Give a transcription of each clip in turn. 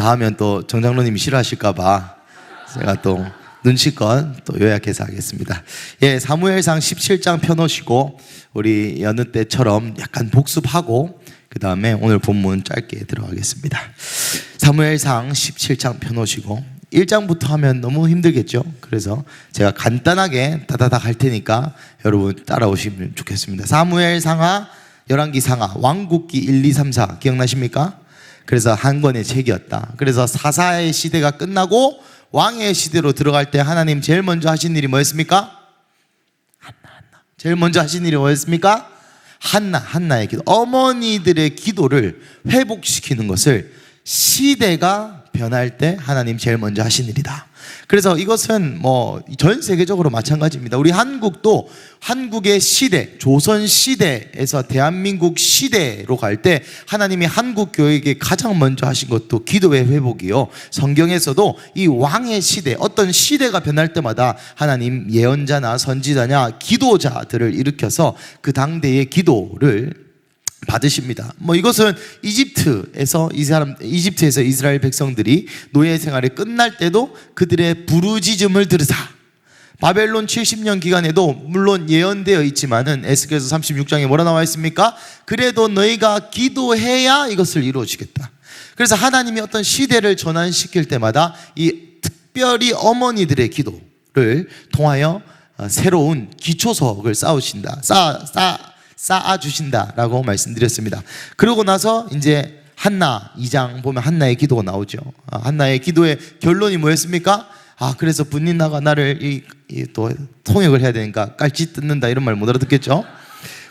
다 하면 또 정장로님이 싫어하실까봐 제가 또 눈치껏 또 요약해서 하겠습니다. 예, 사무엘상 17장 펴놓으시고 우리 여느 때처럼 약간 복습하고 그 다음에 오늘 본문 짧게 들어가겠습니다. 사무엘상 17장 펴놓으시고 1장부터 하면 너무 힘들겠죠. 그래서 제가 간단하게 다다닥 할 테니까 여러분 따라오시면 좋겠습니다. 사무엘상하, 열왕기상하, 왕국기 1, 2, 3, 4 기억나십니까? 그래서 한 권의 책이었다. 그래서 사사의 시대가 끝나고 왕의 시대로 들어갈 때 하나님 제일 먼저 하신 일이 뭐였습니까? 한나. 제일 먼저 하신 일이 뭐였습니까? 한나의 기도. 어머니들의 기도를 회복시키는 것을 시대가 변할 때 하나님 제일 먼저 하신 일이다. 그래서 이것은 뭐 전 세계적으로 마찬가지입니다. 우리 한국도 한국의 시대, 조선 시대에서 대한민국 시대로 갈 때 하나님이 한국 교회에게 가장 먼저 하신 것도 기도의 회복이요. 성경에서도 이 왕의 시대, 어떤 시대가 변할 때마다 하나님 예언자나 선지자냐 기도자들을 일으켜서 그 당대의 기도를 받으십니다. 뭐 이것은 이집트에서 이스라엘 백성들이 노예 생활이 끝날 때도 그들의 부르짖음을 들으사, 바벨론 70년 기간에도 물론 예언되어 있지만은 에스겔서 36장에 뭐라 나와 있습니까? 그래도 너희가 기도해야 이것을 이루어지겠다. 그래서 하나님이 어떤 시대를 전환시킬 때마다 이 특별히 어머니들의 기도를 통하여 새로운 기초석을 쌓아주신다라고 말씀드렸습니다. 그러고 나서 이제 한나 2장 보면 한나의 기도가 나오죠. 한나의 기도의 결론이 뭐였습니까? 그래서 분린나가 나를 또 통역을 해야 되니까 깔치 뜯는다 이런 말 못 알아듣겠죠?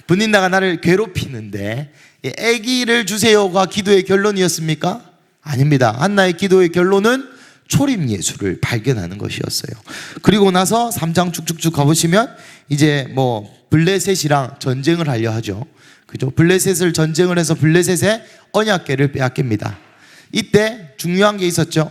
분린나가 나를 괴롭히는데 아기를 주세요가 기도의 결론이었습니까? 아닙니다. 한나의 기도의 결론은 초림 예수를 발견하는 것이었어요. 그리고 나서 3장 쭉쭉쭉 가보시면 이제 뭐 블레셋이랑 전쟁을 하려 하죠. 그죠? 블레셋을 전쟁을 해서 블레셋의 언약궤를 빼앗깁니다. 이때 중요한 게 있었죠.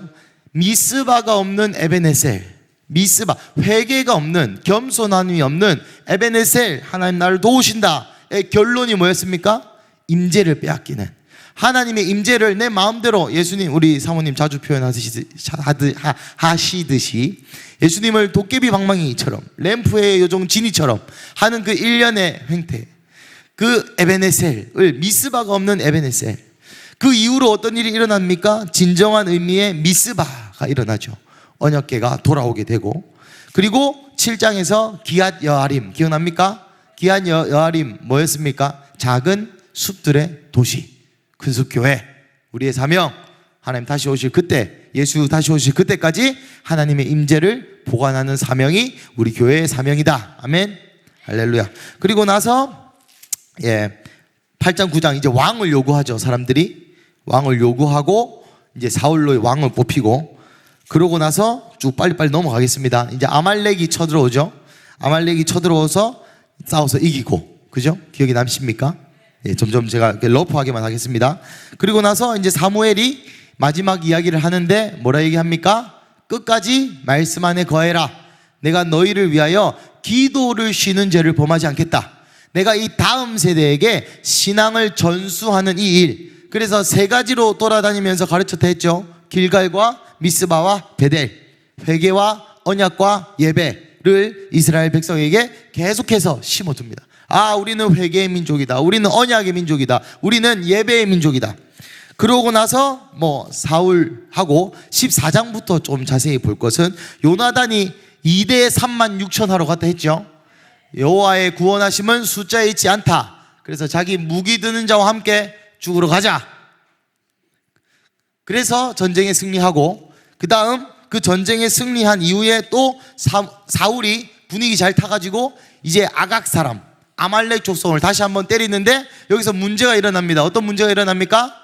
미스바가 없는 에베네셀, 미스바, 회개가 없는, 겸손함이 없는 에베네셀, 하나님 나를 도우신다의 결론이 뭐였습니까? 임재를 빼앗기는, 하나님의 임재를 내 마음대로, 예수님, 우리 사모님 자주 표현하시듯이 예수님을 도깨비 방망이처럼, 램프의 요정 지니처럼 하는 그 일련의 행태, 그 에베네셀을, 미스바가 없는 에베네셀, 그 이후로 어떤 일이 일어납니까? 진정한 의미의 미스바가 일어나죠. 언약궤가 돌아오게 되고, 그리고 7장에서 기앗 여아림 기억납니까? 기앗 여아림 뭐였습니까? 작은 숲들의 도시, 큰숲교회, 우리의 사명, 하나님 다시 오실 그때, 예수 다시 오실 그때까지 하나님의 임재를 보관하는 사명이 우리 교회의 사명이다. 아멘, 할렐루야. 그리고 나서 8장 9장 이제 왕을 요구하죠. 사람들이 왕을 요구하고 이제 사울로 왕을 뽑히고, 그러고 나서 쭉 빨리빨리 넘어가겠습니다. 이제 아말렉이 쳐들어오죠. 아말렉이 쳐들어와서 싸워서 이기고, 그죠? 기억이 남십니까? 점점 제가 러프하게만 하겠습니다. 그리고 나서 이제 사무엘이 마지막 이야기를 하는데 뭐라 얘기합니까? 끝까지 말씀 안에 거해라. 내가 너희를 위하여 기도를 쉬는 죄를 범하지 않겠다. 내가 이 다음 세대에게 신앙을 전수하는 이 일, 그래서 3가지로 돌아다니면서 가르쳤다 했죠. 길갈과 미스바와 베델, 회개와 언약과 예배를 이스라엘 백성에게 계속해서 심어둡니다. 우리는 회개의 민족이다, 우리는 언약의 민족이다, 우리는 예배의 민족이다. 그러고 나서 뭐 사울하고 14장부터 좀 자세히 볼 것은, 요나단이 2대 3만 6천 하러 갔다 했죠. 여호와의 구원하심은 숫자에 있지 않다. 그래서 자기 무기 드는 자와 함께 죽으러 가자. 그래서 전쟁에 승리하고, 그 다음 그 전쟁에 승리한 이후에 또 사울이 분위기 잘 타가지고 이제 아각 사람, 아말렉 족속을 다시 한번 때리는데, 여기서 문제가 일어납니다. 어떤 문제가 일어납니까?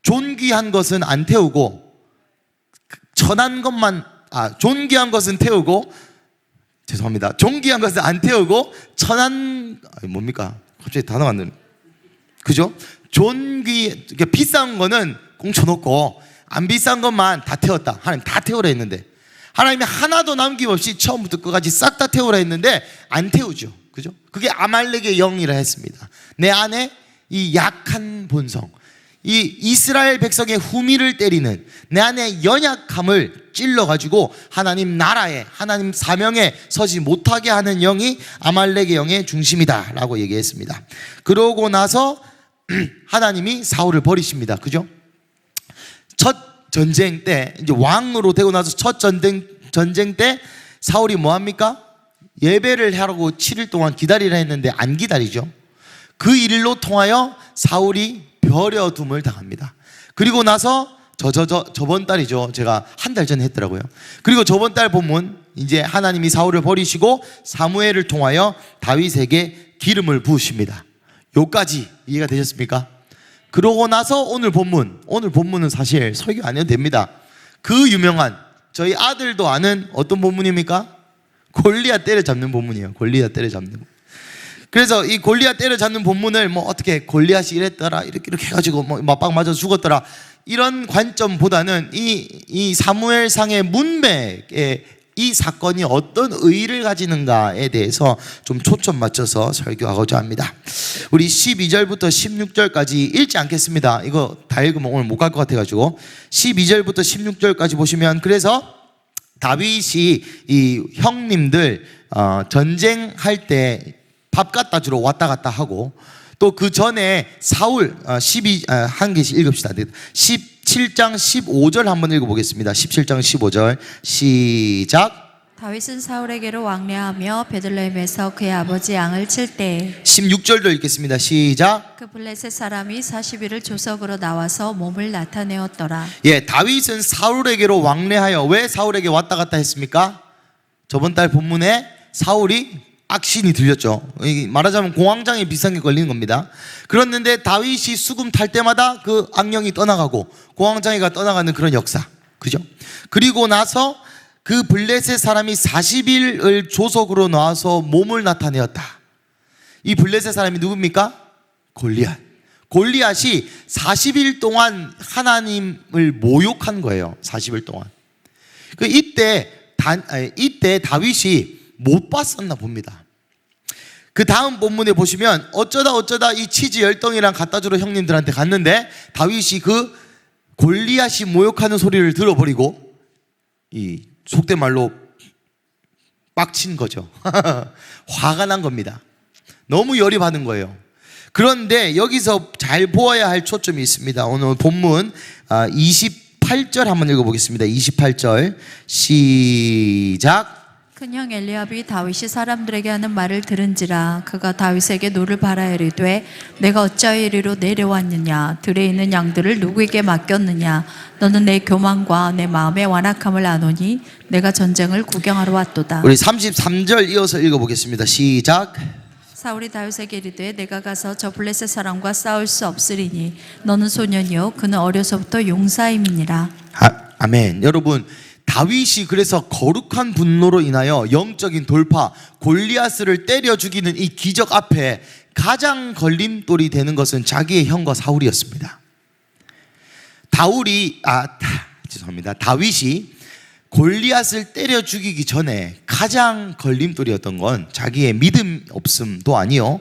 존귀한 것은 안 태우고, 천한 것만, 존귀한 것은 태우고, 죄송합니다. 존귀한 것은 안 태우고, 뭡니까? 갑자기 단어가 안 나네. 그죠? 그러니까 비싼 거는 공쳐놓고, 안 비싼 것만 다 태웠다. 하나님 다 태우라 했는데, 하나님이 하나도 남김없이 처음부터 끝까지 싹 다 태우라 했는데 안 태우죠. 그죠? 그게 아말렉의 영이라 했습니다. 내 안에 이 약한 본성, 이 이스라엘 백성의 후미를 때리는 내 안의 연약함을 찔러가지고 하나님 나라에, 하나님 사명에 서지 못하게 하는 영이 아말렉의 영의 중심이다 라고 얘기했습니다. 그러고 나서 하나님이 사울을 버리십니다. 그죠? 첫 전쟁 때, 이제 왕으로 되고 나서 첫 전쟁 때 사울이 뭐합니까? 예배를 하라고 7일 동안 기다리라 했는데 안 기다리죠. 그 일로 통하여 사울이 버려둠을 당합니다. 그리고 나서 저번 달이죠. 제가 한 달 전에 했더라고요. 그리고 저번 달 본문, 이제 하나님이 사울을 버리시고 사무엘을 통하여 다윗에게 기름을 부으십니다. 요까지 이해가 되셨습니까? 그러고 나서 오늘 본문은 사실 설교 안 해도 됩니다. 그 유명한, 저희 아들도 아는 어떤 본문입니까? 골리앗 때려잡는 본문이에요. 골리앗 때려잡는 본문. 그래서 이 골리앗 때려잡는 본문을 뭐 어떻게 골리앗이 이랬더라, 이렇게 해가지고 뭐 맞박 맞아서 죽었더라, 이런 관점보다는 이 사무엘상의 문맥에 이 사건이 어떤 의의를 가지는가에 대해서 좀 초점 맞춰서 설교하고자 합니다. 우리 12절부터 16절까지 읽지 않겠습니다. 이거 다 읽으면 오늘 못 갈 것 같아가지고 12절부터 16절까지 보시면, 그래서 다윗이 이 형님들 전쟁할 때 밥 갖다 주러 왔다 갔다 하고, 또 그 전에 사울 한 개씩 읽읍시다. 17장 15절 한번 읽어보겠습니다. 17장 15절 시작. 다윗은 사울에게로 왕래하며 베들레헴에서 그의 아버지 양을 칠 때 16절도 읽겠습니다. 시작. 그 블레셋 사람이 40일을 조석으로 나와서 몸을 나타내었더라. 예, 다윗은 사울에게로 왕래하여, 왜 사울에게 왔다 갔다 했습니까? 저번 달 본문에 사울이 악신이 들렸죠. 말하자면 공황장애 비슷한 게 걸리는 겁니다. 그랬는데 다윗이 수금 탈 때마다 그 악령이 떠나가고 공황장애가 떠나가는 그런 역사, 그죠? 그리고 나서 그 블레셋 사람이 40일을 조석으로 나와서 몸을 나타내었다. 이 블레셋 사람이 누굽니까? 골리앗. 골리앗이 40일 동안 하나님을 모욕한 거예요. 40일 동안. 이때 다윗이 못 봤었나 봅니다. 그 다음 본문에 보시면 어쩌다 이 치즈 10덩이랑 갖다 주러 형님들한테 갔는데 다윗이 그 골리앗이 모욕하는 소리를 들어버리고 이 속된 말로 빡친 거죠. 화가 난 겁니다. 너무 열이 받은 거예요. 그런데 여기서 잘 보아야 할 초점이 있습니다. 오늘 본문 28절 한번 읽어보겠습니다. 28절 시작. 큰형 엘리압이 다윗이 사람들에게 하는 말을 들은지라 그가 다윗에게 노를 바라여 이르되 내가 어찌하여 이리로 내려왔느냐, 들에 있는 양들을 누구에게 맡겼느냐, 너는 내 교만과 내 마음의 완악함을 아노니 내가 전쟁을 구경하러 왔도다. 우리 33절 이어서 읽어보겠습니다. 시작. 사울이 다윗에게 이르되 내가 가서 저 블레셋 사람과 싸울 수 없으리니 너는 소년이요 그는 어려서부터 용사임이니라. 아멘. 여러분, 다윗이 그래서 거룩한 분노로 인하여 영적인 돌파, 골리앗을 때려 죽이는 이 기적 앞에 가장 걸림돌이 되는 것은 자기의 형과 사울이었습니다. 다윗이 골리앗을 때려 죽이기 전에 가장 걸림돌이었던 건 자기의 믿음 없음도 아니요,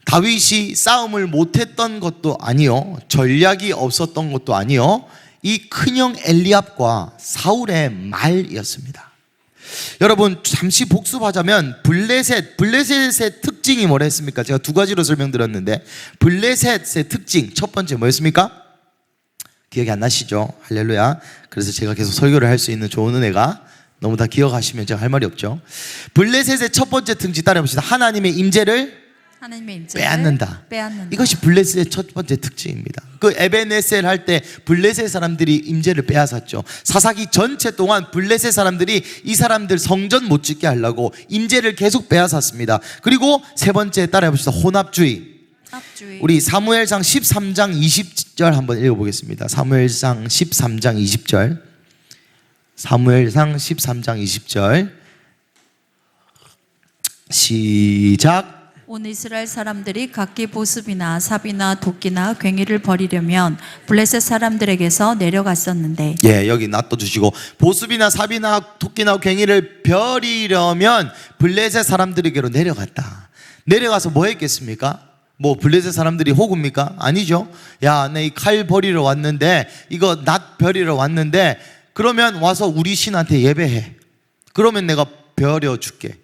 다윗이 싸움을 못했던 것도 아니요, 전략이 없었던 것도 아니요, 이 큰형 엘리압과 사울의 말이었습니다. 여러분, 잠시 복습하자면 블레셋의 특징이 뭐라 했습니까? 제가 두 가지로 설명드렸는데, 블레셋의 특징 첫 번째 뭐였습니까? 기억이 안 나시죠? 할렐루야. 그래서 제가 계속 설교를 할 수 있는 좋은 은혜가, 너무 다 기억하시면 제가 할 말이 없죠. 블레셋의 첫 번째 특징 따라해봅시다. 하나님의 임재를 빼앗는다. 이것이 블레셋의 첫 번째 특징입니다. 그 에베네셀 할 때 블레셋 사람들이 임재를 빼앗았죠. 사사기 전체 동안 블레셋 사람들이 이 사람들 성전 못 짓게 하려고 임재를 계속 빼앗았습니다. 그리고 세 번째 따라해봅시다. 혼합주의. 우리 사무엘상 13장 20절 한번 읽어보겠습니다. 사무엘상 13장 20절. 사무엘상 13장 20절 시작. 온 이스라엘 사람들이 각기 보습이나 삽이나 도끼나 괭이를 버리려면 블레셋 사람들에게서 내려갔었는데, 예, 여기 놔둬주시고, 보습이나 삽이나 도끼나 괭이를 버리려면 블레셋 사람들에게로 내려갔다. 내려가서 뭐 했겠습니까? 뭐 블레셋 사람들이 호구입니까? 아니죠. 야, 내 이 칼 버리러 왔는데, 이거 낫 버리러 왔는데, 그러면 와서 우리 신한테 예배해. 그러면 내가 버려줄게.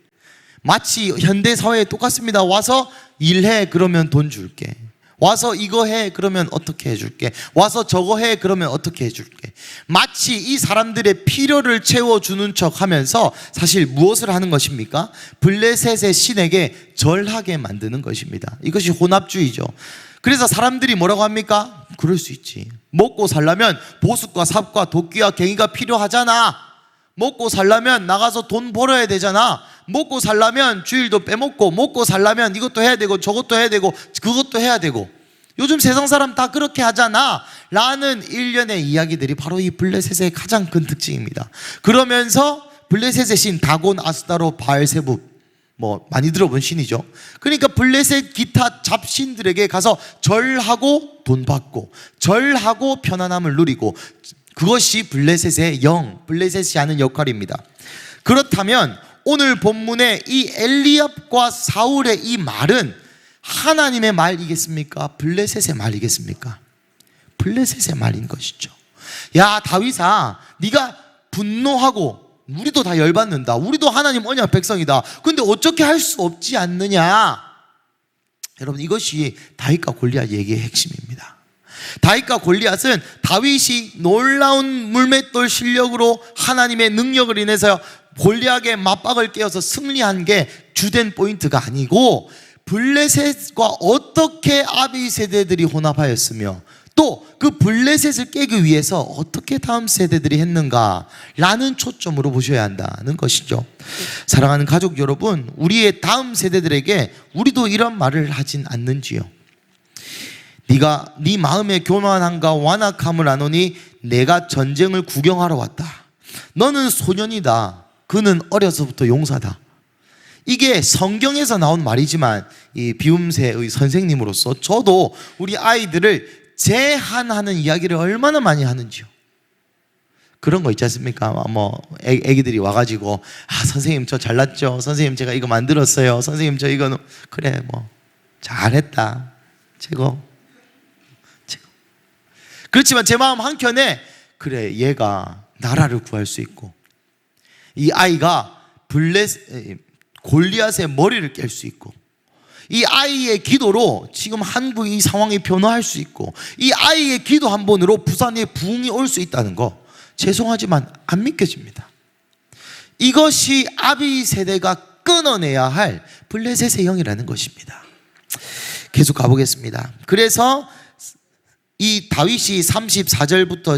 마치 현대 사회에 똑같습니다. 와서 일해. 그러면 돈 줄게. 와서 이거 해. 그러면 어떻게 해줄게. 와서 저거 해. 그러면 어떻게 해줄게. 마치 이 사람들의 필요를 채워주는 척 하면서 사실 무엇을 하는 것입니까? 블레셋의 신에게 절하게 만드는 것입니다. 이것이 혼합주의죠. 그래서 사람들이 뭐라고 합니까? 그럴 수 있지. 먹고 살려면 보습과 삽과 도끼와 갱이가 필요하잖아. 먹고 살려면 나가서 돈 벌어야 되잖아. 먹고 살려면 주일도 빼먹고, 먹고 살려면 이것도 해야 되고 저것도 해야 되고 그것도 해야 되고, 요즘 세상 사람 다 그렇게 하잖아 라는 일련의 이야기들이 바로 이 블레셋의 가장 큰 특징입니다. 그러면서 블레셋의 신 다곤, 아스타로, 바알세부, 뭐 많이 들어본 신이죠. 그러니까 블레셋 기타 잡신들에게 가서 절하고 돈 받고, 절하고 편안함을 누리고, 그것이 블레셋의 영, 블레셋이 하는 역할입니다. 그렇다면 오늘 본문의 이 엘리압과 사울의 이 말은 하나님의 말이겠습니까? 블레셋의 말이겠습니까? 블레셋의 말인 것이죠. 야, 다윗아, 네가 분노하고, 우리도 다 열받는다, 우리도 하나님 언약 백성이다, 근데 어떻게 할 수 없지 않느냐. 여러분, 이것이 다윗과 골리앗 얘기의 핵심입니다. 다윗과 골리앗은 다윗이 놀라운 물맷돌 실력으로 하나님의 능력을 인해서 골리앗의 맞박을 깨어서 승리한 게 주된 포인트가 아니고, 블레셋과 어떻게 아비 세대들이 혼합하였으며 또 그 블레셋을 깨기 위해서 어떻게 다음 세대들이 했는가라는 초점으로 보셔야 한다는 것이죠. 사랑하는 가족 여러분, 우리의 다음 세대들에게 우리도 이런 말을 하진 않는지요? 네가 네 마음의 교만함과 완악함을 아노니 내가 전쟁을 구경하러 왔다. 너는 소년이다. 그는 어려서부터 용사다. 이게 성경에서 나온 말이지만 이 비움새의 선생님으로서 저도 우리 아이들을 제한하는 이야기를 얼마나 많이 하는지요. 그런 거 있지 않습니까? 뭐 애기들이 와가지고, 아, 선생님 저 잘났죠, 선생님 제가 이거 만들었어요, 선생님 저 이거는, 그래 뭐 잘했다, 최고. 그렇지만 제 마음 한켠에, 그래 얘가 나라를 구할 수 있고, 이 아이가 골리앗의 머리를 깰 수 있고, 이 아이의 기도로 지금 한국의 이 상황이 변화할 수 있고, 이 아이의 기도 한 번으로 부산에 부흥이 올 수 있다는 거, 죄송하지만 안 믿겨집니다. 이것이 아비 세대가 끊어내야 할 블레셋의 영이라는 것입니다. 계속 가보겠습니다. 그래서 이 다윗이 34절부터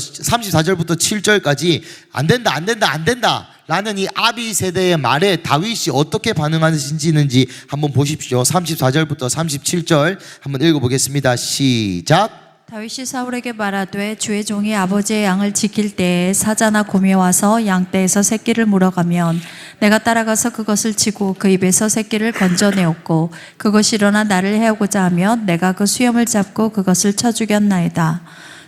7절까지 안 된다 라는 이 아비 세대의 말에 다윗이 어떻게 반응하시는지 한번 보십시오. 34절부터 37절 한번 읽어보겠습니다. 시작. 다윗이 사울에게 말하되 주의 종이 아버지의 양을 지킬 때에 사자나 곰이 와서 양떼에서 새끼를 물어가면 내가 따라가서 그것을 치고 그 입에서 새끼를 건져내었고, 그것이 일어나 나를 해하고자 하면 내가 그 수염을 잡고 그것을 쳐 죽였나이다.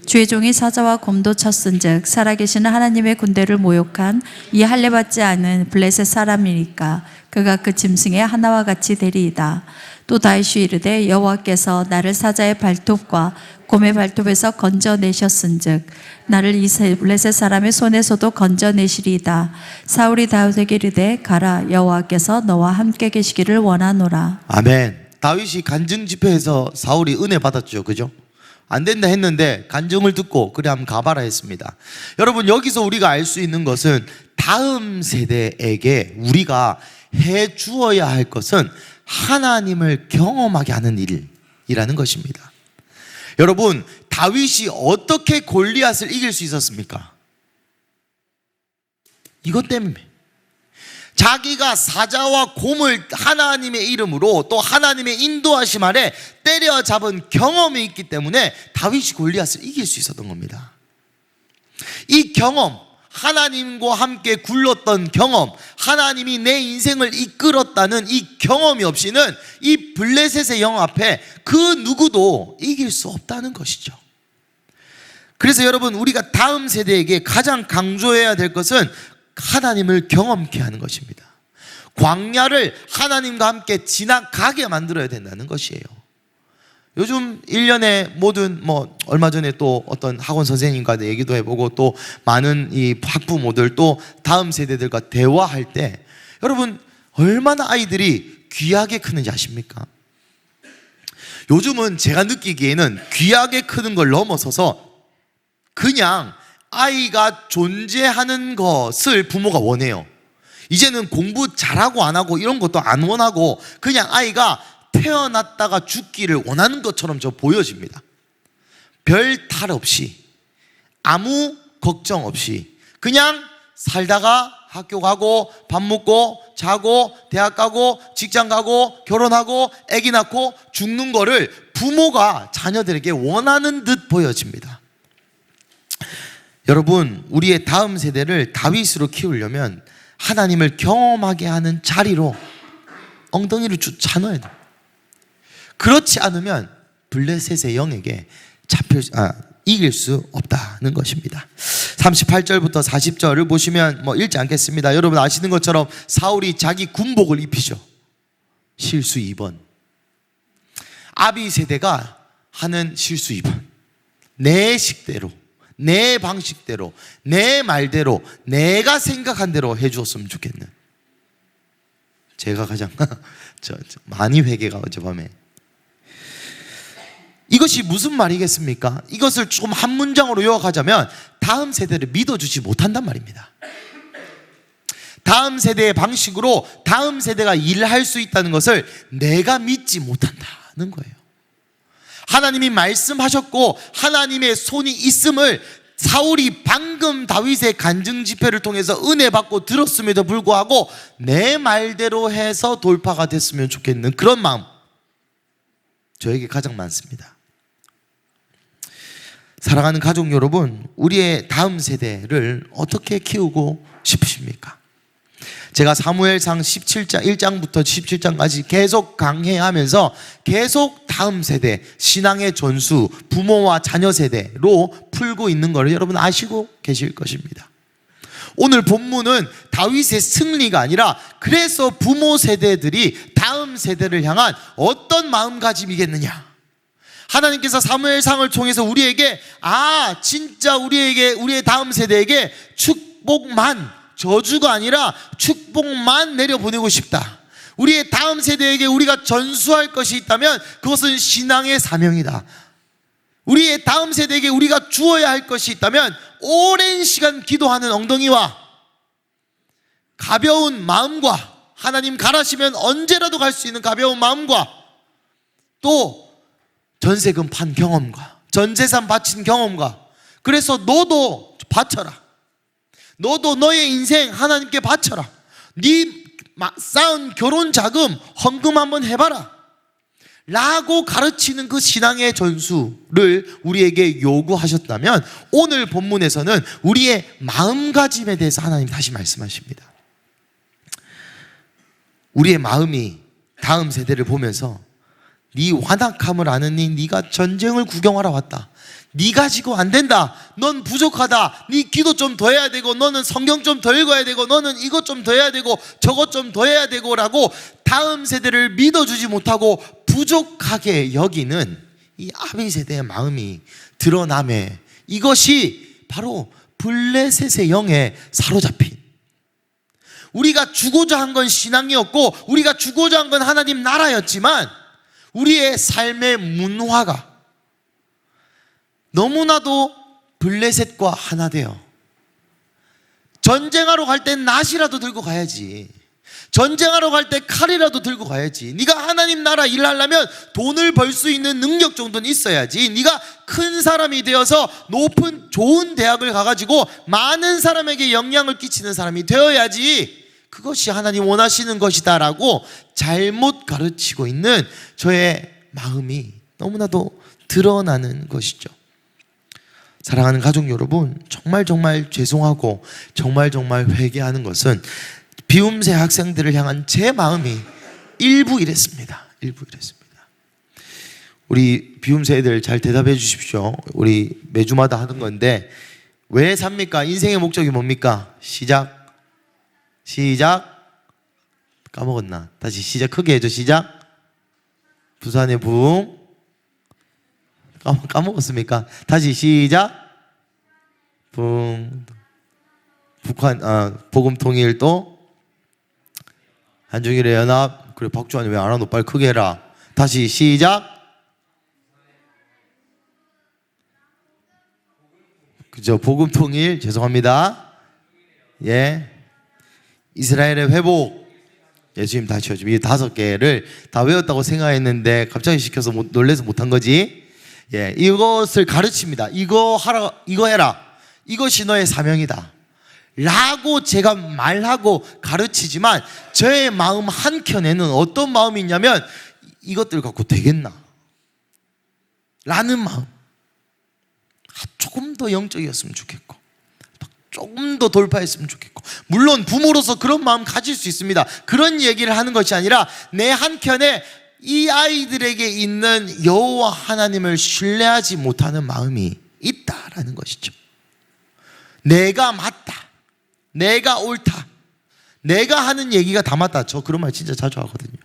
주의 종이 사자와 곰도 쳤은즉 살아계시는 하나님의 군대를 모욕한 이 할례받지 않은 블레셋 사람이니까 그가 그 짐승의 하나와 같이 되리이다. 또 다윗이 이르되 여호와께서 나를 사자의 발톱과 곰의 발톱에서 건져내셨은즉 나를 이 블레셋 사람의 손에서도 건져내시리이다. 사울이 다윗에게 이르되 가라, 여호와께서 너와 함께 계시기를 원하노라. 아멘. 다윗이 간증 집회에서 사울이 은혜 받았죠, 그죠? 안 된다 했는데 간증을 듣고 그래 한번 가봐라 했습니다. 여러분, 여기서 우리가 알 수 있는 것은 다음 세대에게 우리가 해 주어야 할 것은 하나님을 경험하게 하는 일이라는 것입니다. 여러분, 다윗이 어떻게 골리앗을 이길 수 있었습니까? 이것 때문에. 자기가 사자와 곰을 하나님의 이름으로 또 하나님의 인도하심 아래 때려잡은 경험이 있기 때문에 다윗이 골리앗을 이길 수 있었던 겁니다. 이 경험, 하나님과 함께 굴렀던 경험, 하나님이 내 인생을 이끌었다는 이 경험이 없이는 이 블레셋의 영 앞에 그 누구도 이길 수 없다는 것이죠. 그래서 여러분, 우리가 다음 세대에게 가장 강조해야 될 것은 하나님을 경험케 하는 것입니다. 광야를 하나님과 함께 지나가게 만들어야 된다는 것이에요. 요즘 1년에 모든 얼마 전에 또 어떤 학원 선생님과 얘기도 해보고 또 많은 이 학부모들 또 다음 세대들과 대화할 때 여러분 얼마나 아이들이 귀하게 크는지 아십니까? 요즘은 제가 느끼기에는 귀하게 크는 걸 넘어서서 그냥 아이가 존재하는 것을 부모가 원해요. 이제는 공부 잘하고 안 하고 이런 것도 안 원하고 그냥 아이가 태어났다가 죽기를 원하는 것처럼 저 보여집니다. 별 탈 없이 아무 걱정 없이 그냥 살다가 학교 가고 밥 먹고 자고 대학 가고 직장 가고 결혼하고 아기 낳고 죽는 거를 부모가 자녀들에게 원하는 듯 보여집니다. 여러분, 우리의 다음 세대를 다윗으로 키우려면 하나님을 경험하게 하는 자리로 엉덩이를 쭉 차넣어야 됩니다. 그렇지 않으면 블레셋의 영에게 이길 수 없다는 것입니다. 38절부터 40절을 보시면 읽지 않겠습니다. 여러분 아시는 것처럼 사울이 자기 군복을 입히죠. 실수 2번. 아비 세대가 하는 실수 2번. 내 식대로, 내 방식대로, 내 말대로, 내가 생각한 대로 해주었으면 좋겠는. 제가 가장 많이 회개가 어젯밤에. 이것이 무슨 말이겠습니까? 이것을 조금 한 문장으로 요약하자면 다음 세대를 믿어주지 못한단 말입니다. 다음 세대의 방식으로 다음 세대가 일할 수 있다는 것을 내가 믿지 못한다는 거예요. 하나님이 말씀하셨고 하나님의 손이 있음을 사울이 방금 다윗의 간증 집회를 통해서 은혜 받고 들었음에도 불구하고 내 말대로 해서 돌파가 됐으면 좋겠는 그런 마음 저에게 가장 많습니다. 사랑하는 가족 여러분, 우리의 다음 세대를 어떻게 키우고 싶으십니까? 제가 사무엘상 17장 1장부터 17장까지 계속 강해하면서 계속 다음 세대, 신앙의 전수, 부모와 자녀 세대로 풀고 있는 것을 여러분 아시고 계실 것입니다. 오늘 본문은 다윗의 승리가 아니라 그래서 부모 세대들이 다음 세대를 향한 어떤 마음가짐이겠느냐. 하나님께서 사무엘상을 통해서 우리에게 진짜 우리의 다음 세대에게 축복만, 저주가 아니라 축복만 내려보내고 싶다. 우리의 다음 세대에게 우리가 전수할 것이 있다면 그것은 신앙의 사명이다. 우리의 다음 세대에게 우리가 주어야 할 것이 있다면 오랜 시간 기도하는 엉덩이와 가벼운 마음과 하나님 가라시면 언제라도 갈 수 있는 가벼운 마음과 또 전세금 판 경험과 전재산 바친 경험과 그래서 너도 바쳐라. 너도 너의 인생 하나님께 바쳐라. 네 쌓은 결혼 자금 헌금 한번 해봐라 라고 가르치는 그 신앙의 전수를 우리에게 요구하셨다면 오늘 본문에서는 우리의 마음가짐에 대해서 하나님 다시 말씀하십니다. 우리의 마음이 다음 세대를 보면서 네 완악함을 아느니 네가 전쟁을 구경하러 왔다. 네 가지고 안 된다. 넌 부족하다. 네 기도 좀 더 해야 되고 너는 성경 좀 더 읽어야 되고 너는 이것 좀 더 해야 되고 저것 좀 더 해야 되고 라고 다음 세대를 믿어주지 못하고 부족하게 여기는 이 아비 세대의 마음이 드러남에 이것이 바로 블레셋의 영에 사로잡힌 우리가 주고자 한 건 신앙이었고 우리가 주고자 한 건 하나님 나라였지만 우리의 삶의 문화가 너무나도 블레셋과 하나 되어 전쟁하러 갈 땐 낫이라도 들고 가야지. 전쟁하러 갈 때 칼이라도 들고 가야지. 네가 하나님 나라 일하려면 돈을 벌 수 있는 능력 정도는 있어야지. 네가 큰 사람이 되어서 높은 좋은 대학을 가가지고 많은 사람에게 영향을 끼치는 사람이 되어야지. 그것이 하나님 원하시는 것이다 라고 잘못 가르치고 있는 저의 마음이 너무나도 드러나는 것이죠. 사랑하는 가족 여러분, 정말 죄송하고 정말 회개하는 것은 비움새 학생들을 향한 제 마음이 일부 이랬습니다. 우리 비움새 애들 잘 대답해 주십시오. 우리 매주마다 하는 건데 왜 삽니까? 인생의 목적이 뭡니까? 시작 까먹었나? 다시 시작 크게 해줘. 시작. 부산의 부흥 까먹었습니까? 다시 시작. 북한 복음 통일 또 한중일의 연합. 그래 박주환이 왜 안 하노? 빨리 크게 해라. 다시 시작. 그죠? 복음 통일. 죄송합니다. 예. 이스라엘의 회복. 예수님 다시 오시면. 이 5개를 다 외웠다고 생각했는데 갑자기 시켜서 놀래서 못한 거지. 예, 이것을 가르칩니다. 이거 하라, 이거 해라. 이것이 너의 사명이다 라고 제가 말하고 가르치지만 저의 마음 한켠에는 어떤 마음이 있냐면 이것들 갖고 되겠나? 라는 마음. 조금 더 영적이었으면 좋겠고 조금 더 돌파했으면 좋겠고, 물론 부모로서 그런 마음 가질 수 있습니다. 그런 얘기를 하는 것이 아니라 내 한켠에 이 아이들에게 있는 여호와 하나님을 신뢰하지 못하는 마음이 있다라는 것이죠. 내가 맞다, 내가 옳다, 내가 하는 얘기가 다 맞다. 저 그런 말 진짜 자주 하거든요.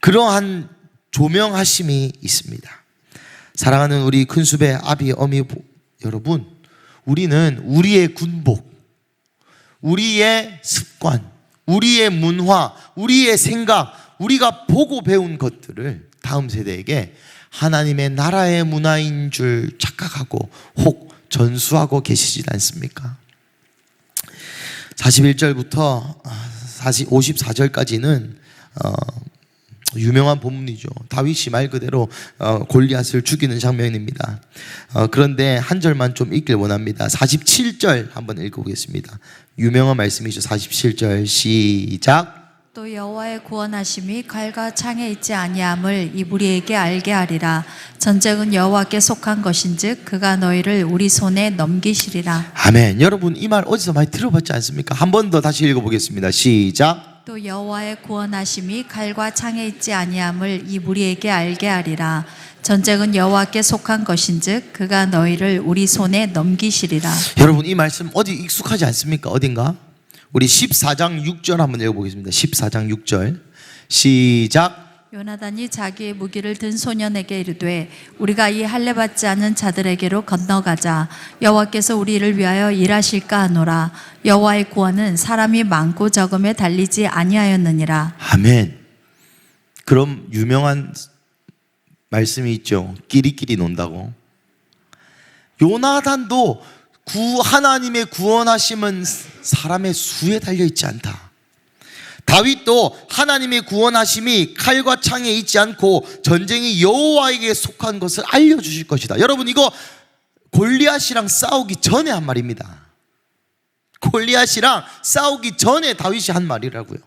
그러한 조명하심이 있습니다. 사랑하는 우리 큰수배 아비 어미 여러분, 우리는 우리의 군복, 우리의 습관, 우리의 문화, 우리의 생각, 우리가 보고 배운 것들을 다음 세대에게 하나님의 나라의 문화인 줄 착각하고 혹 전수하고 계시지 않습니까? 41절부터 54절까지는 유명한 본문이죠. 다윗이 말 그대로 골리앗을 죽이는 장면입니다. 그런데 한 절만 좀 읽길 원합니다. 47절 한번 읽어보겠습니다. 유명한 말씀이죠. 47절 시작. 또 여호와의 구원하심이 칼과 창에 있지 아니함을 이 무리에게 알게 하리라. 전쟁은 여호와께 속한 것인즉 그가 너희를 우리 손에 넘기시리라. 아멘. 여러분 이 말 어디서 많이 들어봤지 않습니까? 한 번 더 다시 읽어보겠습니다. 시작. 또 여호와의 구원하심이 칼과 창에 있지 아니함을 이 무리에게 알게 하리라. 전쟁은 여호와께 속한 것인즉 그가 너희를 우리 손에 넘기시리라. 여러분 이 말씀 어디 익숙하지 않습니까? 어딘가? 우리 14장 6절 한번 읽어보겠습니다. 14장 6절 시작. 요나단이 자기의 무기를 든 소년에게 이르되 우리가 이 할례 받지 않은 자들에게로 건너가자. 여호와께서 우리를 위하여 일하실까 하노라. 여호와의 구원은 사람이 많고 적음에 달리지 아니하였느니라. 아멘. 그럼 유명한 말씀이 있죠. 끼리끼리 논다고. 요나단도 하나님의 구원하심은 사람의 수에 달려있지 않다. 다윗도 하나님의 구원하심이 칼과 창에 있지 않고 전쟁이 여호와에게 속한 것을 알려주실 것이다. 여러분 이거 골리앗이랑 싸우기 전에 한 말입니다. 골리앗이랑 싸우기 전에 다윗이 한 말이라고요.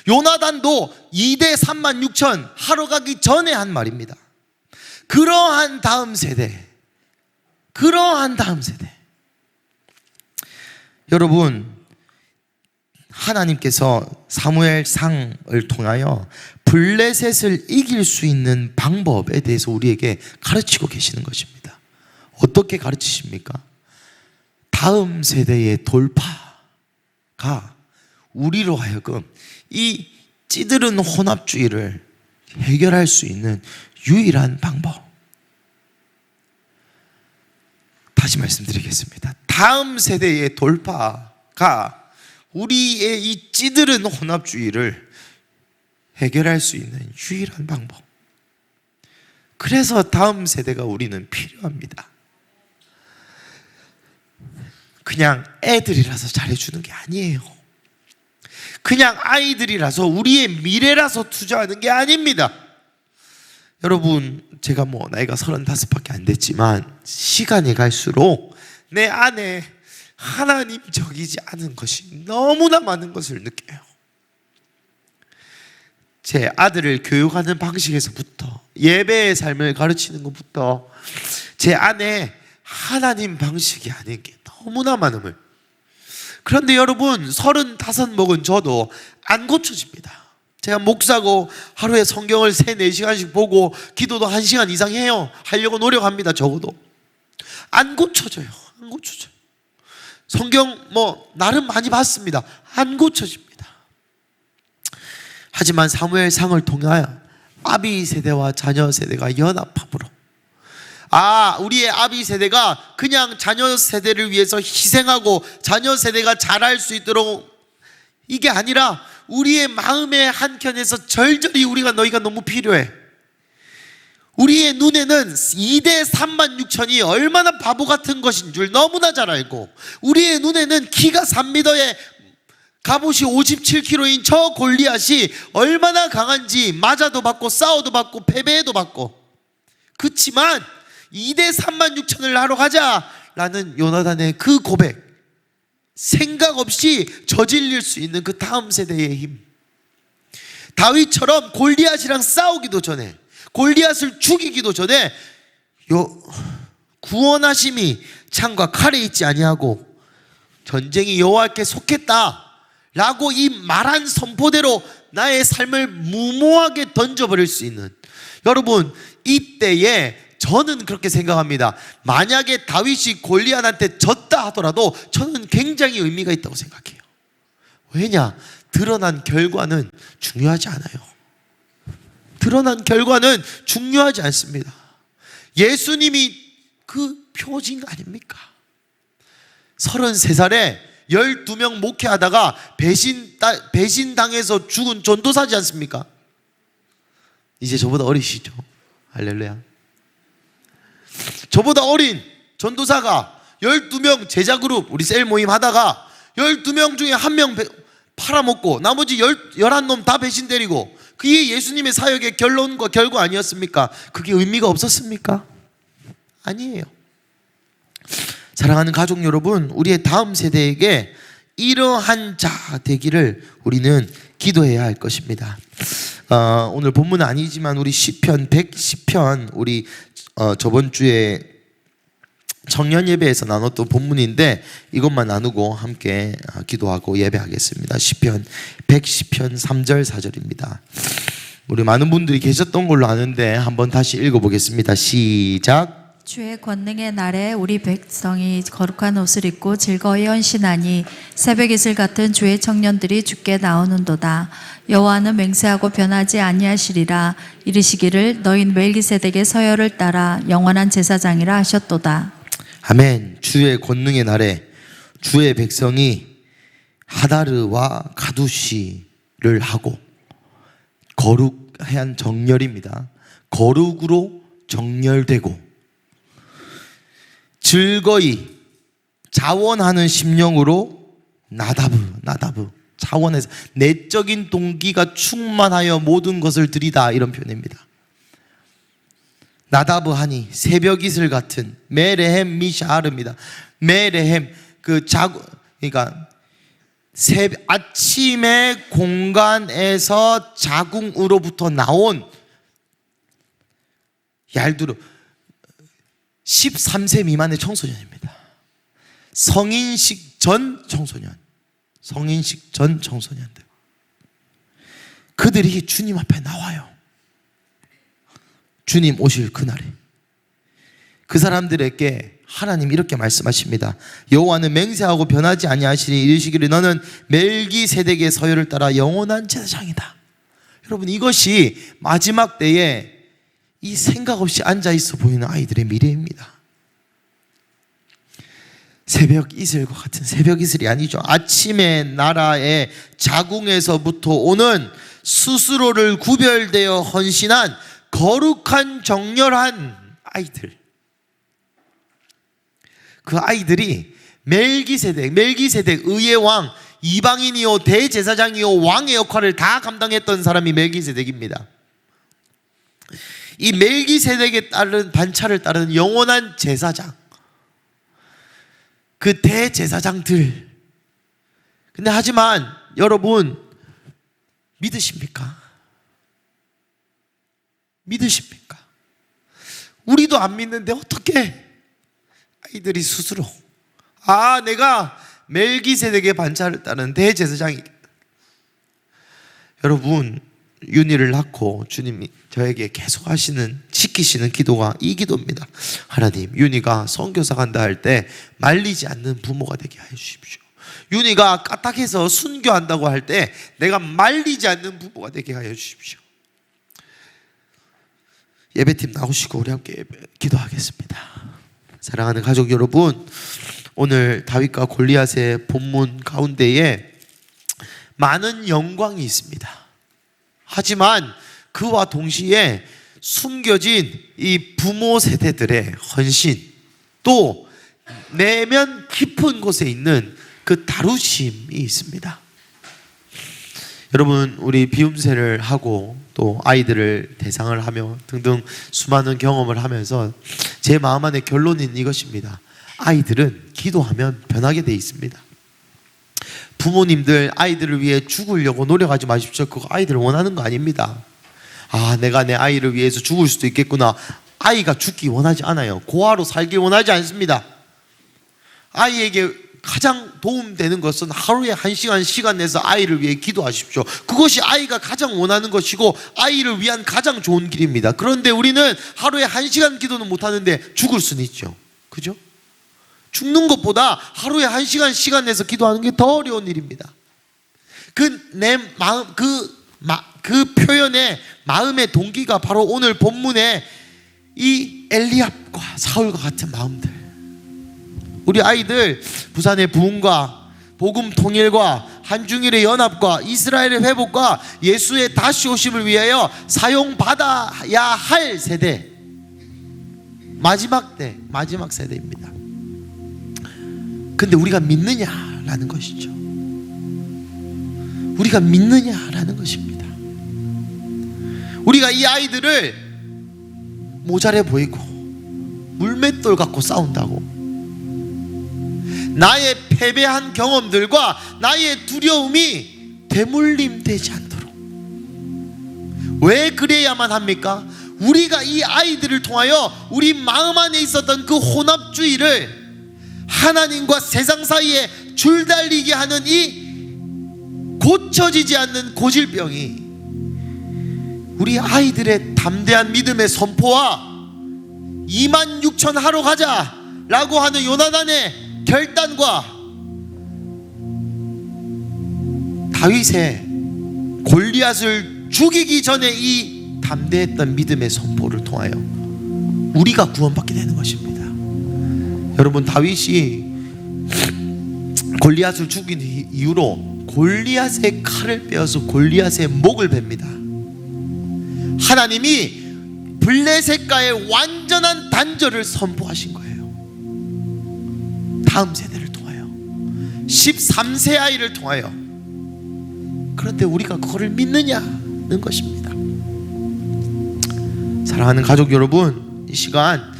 요나단도 2대 3만 6천 하러 가기 전에 한 말입니다. 그러한 다음 세대, 여러분 하나님께서 사무엘상을 통하여 블레셋을 이길 수 있는 방법에 대해서 우리에게 가르치고 계시는 것입니다. 어떻게 가르치십니까? 다음 세대의 돌파가 우리로 하여금 이 찌들은 혼합주의를 해결할 수 있는 유일한 방법. 다시 말씀드리겠습니다. 다음 세대의 돌파가 우리의 이 찌들은 혼합주의를 해결할 수 있는 유일한 방법. 그래서 다음 세대가 우리는 필요합니다. 그냥 애들이라서 잘해주는 게 아니에요. 그냥 아이들이라서 우리의 미래라서 투자하는 게 아닙니다. 여러분 제가 나이가 35밖에 안 됐지만 시간이 갈수록 내 안에 하나님적이지 않은 것이 너무나 많은 것을 느껴요. 제 아들을 교육하는 방식에서부터 예배의 삶을 가르치는 것부터 제 안에 하나님 방식이 아닌 게 너무나 많음을. 그런데 여러분 35 먹은 저도 안 고쳐집니다. 제가 목사고 하루에 성경을 3-4시간씩 보고 기도도 1시간 이상 해요. 하려고 노력합니다. 적어도 안 고쳐져요. 성경 나름 많이 봤습니다. 안 고쳐집니다. 하지만 사무엘상을 통하여 아비 세대와 자녀 세대가 연합함으로, 우리의 아비 세대가 그냥 자녀 세대를 위해서 희생하고 자녀 세대가 잘할 수 있도록, 이게 아니라 우리의 마음의 한켠에서 절절히 너희가 너무 필요해. 우리의 눈에는 2대 36,000이 얼마나 바보 같은 것인 줄 너무나 잘 알고, 우리의 눈에는 키가 3m에 갑옷이 57kg인 저 골리앗이 얼마나 강한지 맞아도 받고 싸워도 받고 패배해도 받고, 그치만 2대 36,000을 하러 가자라는 요나단의 그 고백, 생각 없이 저질릴 수 있는 그 다음 세대의 힘, 다윗처럼 골리앗이랑 싸우기도 전에, 골리앗을 죽이기도 전에 구원하심이 창과 칼에 있지 아니하고 전쟁이 여호와께 속했다라고 이 말한 선포대로 나의 삶을 무모하게 던져버릴 수 있는, 여러분, 이때에 저는 그렇게 생각합니다. 만약에 다윗이 골리앗한테 졌다 하더라도 저는 굉장히 의미가 있다고 생각해요. 왜냐? 드러난 결과는 중요하지 않아요. 드러난 결과는 중요하지 않습니다. 예수님이 그 표징 아닙니까? 33살에 12명 목회하다가 배신당해서 죽은 전도사지 않습니까? 이제 저보다 어리시죠? 할렐루야. 저보다 어린 전도사가 12명 제자 그룹, 우리 셀 모임 하다가 12명 중에 1명 팔아먹고 나머지 11놈 다 배신 때리고, 그게 예수님의 사역의 결론과 결과 아니었습니까? 그게 의미가 없었습니까? 아니에요. 사랑하는 가족 여러분, 우리의 다음 세대에게 이러한 자 되기를 우리는 기도해야 할 것입니다. 오늘 본문은 아니지만 우리 시편 110편, 우리 저번 주에 청년 예배에서 나눴던 본문인데 이것만 나누고 함께 기도하고 예배하겠습니다. 시편 110편 3절 4절입니다. 우리 많은 분들이 계셨던 걸로 아는데 한번 다시 읽어보겠습니다. 시작. 주의 권능의 날에 우리 백성이 거룩한 옷을 입고 즐거이 헌신하니 새벽 이슬 같은 주의 청년들이 주께 나오는도다. 여호와는 맹세하고 변하지 아니하시리라. 이르시기를 너희는 멜기세덱의 서열을 따라 영원한 제사장이라 하셨도다. 아멘. 주의 권능의 날에 주의 백성이 하다르와 가두시를 하고, 거룩한 정렬입니다. 거룩으로 정렬되고 즐거이 자원하는 심령으로 나다브 자원해서 내적인 동기가 충만하여 모든 것을 드리다, 이런 표현입니다. 나다브 하니 새벽 이슬 같은 메레헴 미샤르입니다. 메레헴 그러니까 아침의 공간에서 자궁으로부터 나온 얄두루 13세 미만의 청소년입니다. 성인식 전 청소년들, 그들이 주님 앞에 나와요. 주님 오실 그날에 그 사람들에게 하나님 이렇게 말씀하십니다. 여호와는 맹세하고 변하지 아니하시니 이르시기를 너는 멜기세덱의 서열을 따라 영원한 제사장이다. 여러분, 이것이 마지막 때에 이 생각 없이 앉아있어 보이는 아이들의 미래입니다. 새벽 이슬과 같은 새벽 이슬이 아니죠. 아침의 나라의 자궁에서부터 오는 스스로를 구별되어 헌신한 거룩한 정렬한 아이들, 그 아이들이 멜기세덱 의의 왕, 이방인이요 대제사장이요 왕의 역할을 다 감당했던 사람이 멜기세덱입니다. 이 멜기세덱에 따른 반차를 따르는 영원한 제사장, 그 대제사장들. 근데 하지만 여러분 믿으십니까? 우리도 안 믿는데 어떻게 아이들이 스스로 내가 멜기세덱의 반차를 따르는 대제사장이겠다. 여러분, 윤희를 낳고 주님이 저에게 계속 시키시는 기도가 이 기도입니다. 하나님, 윤희가 선교사 간다 할 때 말리지 않는 부모가 되게 해 주십시오. 윤희가 까딱해서 순교한다고 할 때 내가 말리지 않는 부모가 되게 하여 주십시오. 예배팀 나오시고 우리 함께 기도하겠습니다. 사랑하는 가족 여러분, 오늘 다윗과 골리앗의 본문 가운데에 많은 영광이 있습니다. 하지만 그와 동시에 숨겨진 이 부모 세대들의 헌신, 또 내면 깊은 곳에 있는 그 다루심이 있습니다. 여러분, 우리 비움세를 하고 또 아이들을 대상을 하며 등등 수많은 경험을 하면서 제 마음 안에 결론은 이것입니다. 아이들은 기도하면 변하게 돼 있습니다. 부모님들 아이들을 위해 죽으려고 노력하지 마십시오. 그거 아이들 원하는 거 아닙니다. 내가 내 아이를 위해서 죽을 수도 있겠구나. 아이가 죽기 원하지 않아요. 고아로 살기 원하지 않습니다. 아이에게 가장 도움되는 것은 하루에 1시간 시간 내서 아이를 위해 기도하십시오. 그것이 아이가 가장 원하는 것이고 아이를 위한 가장 좋은 길입니다. 그런데 우리는 하루에 1시간 기도는 못하는데 죽을 수는 있죠. 그죠? 죽는 것보다 하루에 1시간 시간 내서 기도하는 게 더 어려운 일입니다. 내 마음, 그 표현의 마음의 동기가 바로 오늘 본문의 이 엘리압과 사울과 같은 마음들. 우리 아이들 부산의 부흥과 복음 통일과 한중일의 연합과 이스라엘의 회복과 예수의 다시 오심을 위하여 사용받아야 할 세대, 마지막 세대입니다. 근데 우리가 믿느냐라는 것이죠. 우리가 믿느냐라는 것입니다. 우리가 이 아이들을 모자래 보이고 물맷돌 갖고 싸운다고 나의 패배한 경험들과 나의 두려움이 되물림되지 않도록, 왜 그래야만 합니까? 우리가 이 아이들을 통하여 우리 마음 안에 있었던 그 혼합주의를 하나님과 세상 사이에 줄달리게 하는 이 고쳐지지 않는 고질병이 우리 아이들의 담대한 믿음의 선포와 26,000 하러 가자 라고 하는 요나단의 결단과 다윗의 골리앗을 죽이기 전에 이 담대했던 믿음의 선포를 통하여 우리가 구원받게 되는 것입니다. 여러분, 다윗이 골리앗을 죽인 이후로 골리앗의 칼을 빼어서 골리앗의 목을 베입니다. 하나님이 블레셋과의 완전한 단절을 선포하신 거예요. 다음 세대를 통하여, 13세 아이를 통하여. 그런데 우리가 그거를 믿느냐는 것입니다. 사랑하는 가족 여러분, 이 시간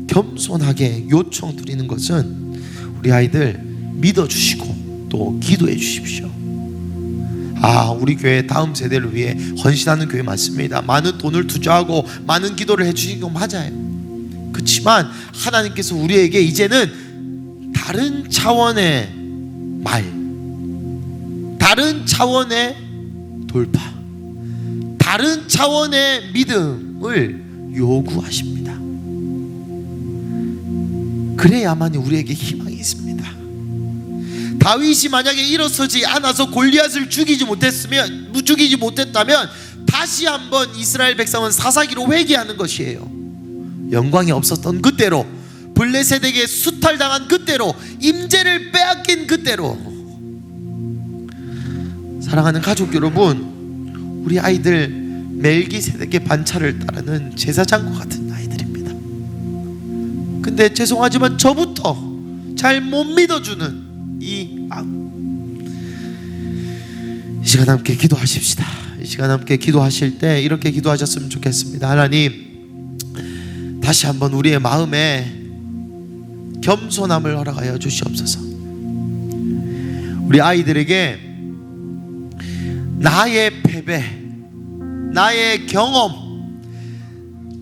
겸손하게 요청드리는 것은 우리 아이들 믿어주시고 또 기도해 주십시오. 우리 교회 다음 세대를 위해 헌신하는 교회 맞습니다. 많은 돈을 투자하고 많은 기도를 해주신 거 맞아요. 그렇지만 하나님께서 우리에게 이제는 다른 차원의 말, 다른 차원의 돌파, 다른 차원의 믿음을 요구하십니다. 그래야만 우리에게 희망이 있습니다. 다윗이 만약에 일어서지 않아서 골리앗을 죽이지 못했다면 다시 한번 이스라엘 백성은 사사기로 회개하는 것이에요. 영광이 없었던 그때로, 블레셋에게 수탈당한 그때로, 임재를 빼앗긴 그때로. 사랑하는 가족 여러분, 우리 아이들 멜기세덱의 반차를 따르는 제사장과 같은 아이들입니다. 근데 죄송하지만 저부터 잘 못 믿어주는 이 시간 함께 기도하십시다. 이 시간 함께 기도하실 때 이렇게 기도하셨으면 좋겠습니다. 하나님, 다시 한번 우리의 마음에 겸손함을 허락하여 주시옵소서. 우리 아이들에게 나의 패배, 나의 경험,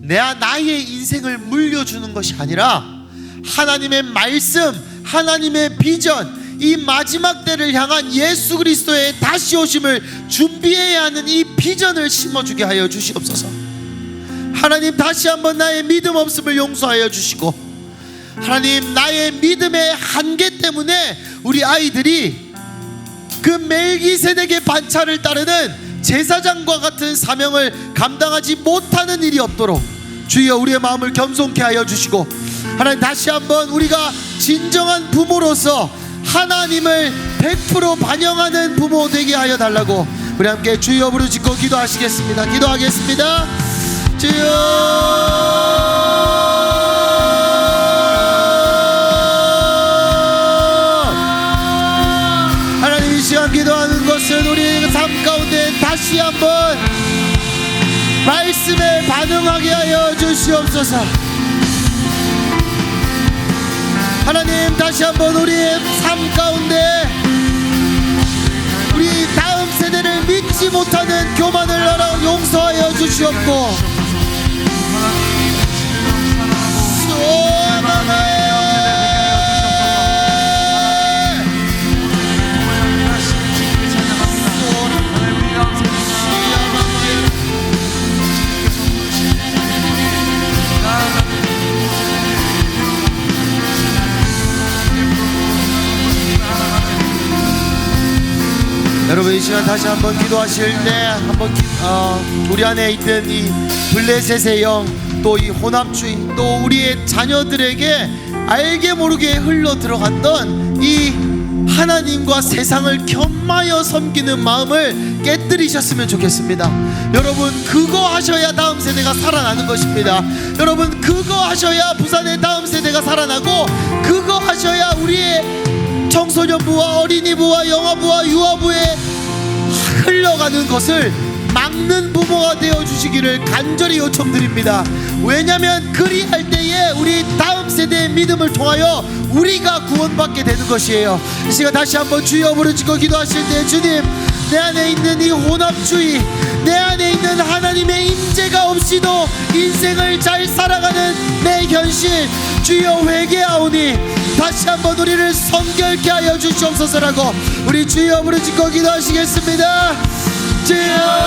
나의 인생을 물려주는 것이 아니라 하나님의 말씀, 하나님의 비전, 이 마지막 때를 향한 예수 그리스도의 다시 오심을 준비해야 하는 이 비전을 심어주게 하여 주시옵소서. 하나님, 다시 한번 나의 믿음 없음을 용서하여 주시고, 하나님, 나의 믿음의 한계 때문에 우리 아이들이 그 멜기세덱의 반차를 따르는 제사장과 같은 사명을 감당하지 못하는 일이 없도록 주여 우리의 마음을 겸손케 하여 주시고, 하나님 다시 한번 우리가 진정한 부모로서 하나님을 100% 반영하는 부모 되게 하여 달라고 우리 함께 주여 부르짖고 기도하시겠습니다. 기도하겠습니다. 주여, 하나님 이 시간 기도하는 것은 우리의 삶 가운데 다시 한번 말씀에 반응하게 하여 주시옵소서. 하나님 다시 한번 우리의 삶 가운데 우리 다음 세대를 믿지 못하는 교만을 용서하여 주시옵고, 여러분 이 시간 다시 한번 기도하실 때 한번 우리 안에 있던 이 블레셋의 영, 또 이 혼합주의, 또 우리의 자녀들에게 알게 모르게 흘러 들어갔던 이 하나님과 세상을 겸하여 섬기는 마음을 깨뜨리셨으면 좋겠습니다. 여러분 그거 하셔야 다음 세대가 살아나는 것입니다. 여러분 그거 하셔야 부산의 다음 세대가 살아나고, 그거 하셔야 우리의 청소년부와 어린이부와 영아부와 유아부에 흘러가는 것을 막는 부모가 되어 주시기를 간절히 요청드립니다. 왜냐하면 그리할 때에 우리 다음 세대의 믿음을 통하여 우리가 구원받게 되는 것이에요. 이 시간 다시 한번 주여 부르짖고 기도하실 때, 주님 내 안에 있는 이 혼합주의, 내 안에 있는 하나님의 임재가 없이도 인생을 잘 살아가는 내 현실, 주여 회개하오니 다시 한번 우리를 성결케 하여 주시옵소서라고 우리 주여 부르짖고 기도하시겠습니다. 주여,